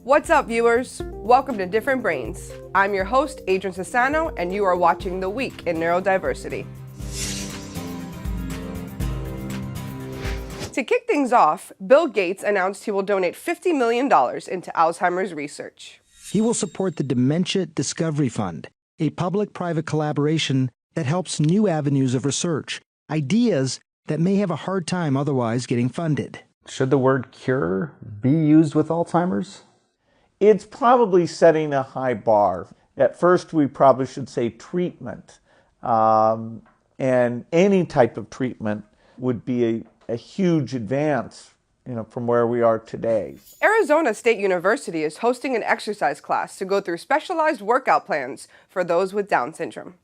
What's up, viewers? Welcome to Different Brains. I'm your host, Adrienne Sassano, and you are watching The Week in Neurodiversity. To kick things off, Bill Gates announced he will donate $50 million into Alzheimer's research. He will support the Dementia Discovery Fund, a public-private collaboration that helps new avenues of research, ideas that may have a hard time otherwise getting funded. Should the word cure be used with Alzheimer's? It's probably setting a high bar. At first, we probably should say treatment. And any type of treatment would be a huge advance, from where we are today. Arizona State University is hosting an exercise class to go through specialized workout plans for those with Down syndrome.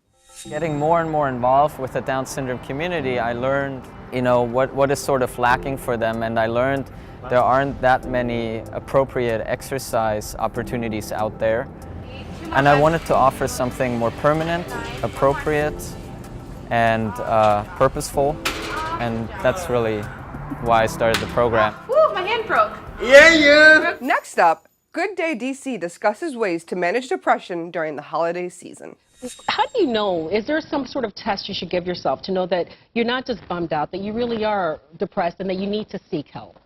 Getting more and more involved with the Down syndrome community, I learned, what is sort of lacking for them, and I learned there aren't that many appropriate exercise opportunities out there. And I wanted to offer something more permanent, appropriate, and purposeful. And that's really why I started the program. Woo, my hand broke. Yeah. Next up, Good Day DC discusses ways to manage depression during the holiday season. How do you know? Is there some sort of test you should give yourself to know that you're not just bummed out, that you really are depressed and that you need to seek help?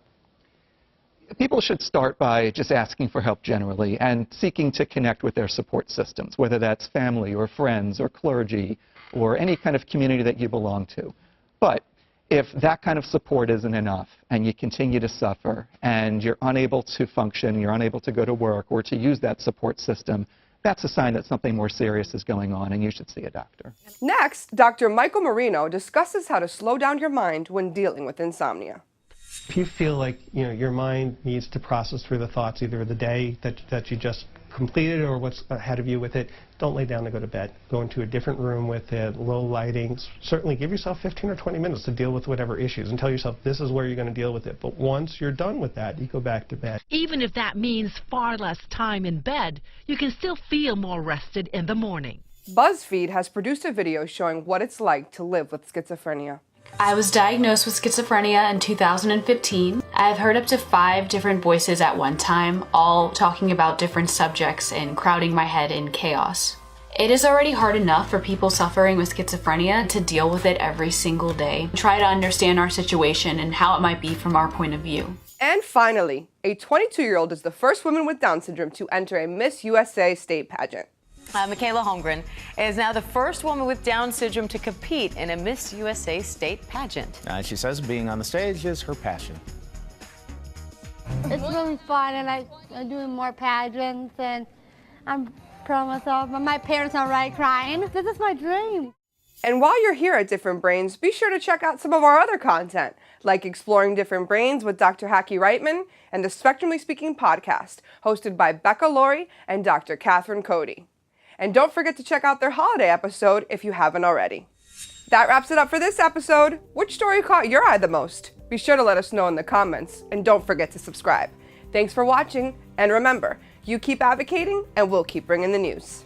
People should start by just asking for help generally and seeking to connect with their support systems, whether that's family or friends or clergy or any kind of community that you belong to. But if that kind of support isn't enough and you continue to suffer and you're unable to function, you're unable to go to work or to use that support system, that's a sign that something more serious is going on and you should see a doctor. Next, Dr. Michael Marino discusses how to slow down your mind when dealing with insomnia. If you feel like your mind needs to process through the thoughts either of the day that you just completed or what's ahead of you with it, don't lay down to go to bed. Go into a different room with it, low lighting. Certainly give yourself 15 or 20 minutes to deal with whatever issues and tell yourself this is where you're going to deal with it. But once you're done with that, you go back to bed. Even if that means far less time in bed, you can still feel more rested in the morning. BuzzFeed has produced a video showing what it's like to live with schizophrenia. I was diagnosed with schizophrenia in 2015. I've heard up to 5 different voices at one time, all talking about different subjects and crowding my head in chaos. It is already hard enough for people suffering with schizophrenia to deal with it every single day. Try to understand our situation and how it might be from our point of view. And finally, a 22-year-old is the first woman with Down syndrome to enter a Miss USA State Pageant. Michaela Holmgren is now the first woman with Down syndrome to compete in a Miss USA State Pageant. She says being on the stage is her passion. It's really fun, and I'm doing more pageants, and I'm proud of myself. My parents are already crying. This is my dream. And while you're here at Different Brains, be sure to check out some of our other content, like Exploring Different Brains with Dr. Haki Reitman and the Spectrumly Speaking podcast, hosted by Becca Laurie and Dr. Catherine Cody. And don't forget to check out their holiday episode if you haven't already. That wraps it up for this episode. Which story caught your eye the most? Be sure to let us know in the comments, and don't forget to subscribe. Thanks for watching, and remember, you keep advocating and we'll keep bringing the news.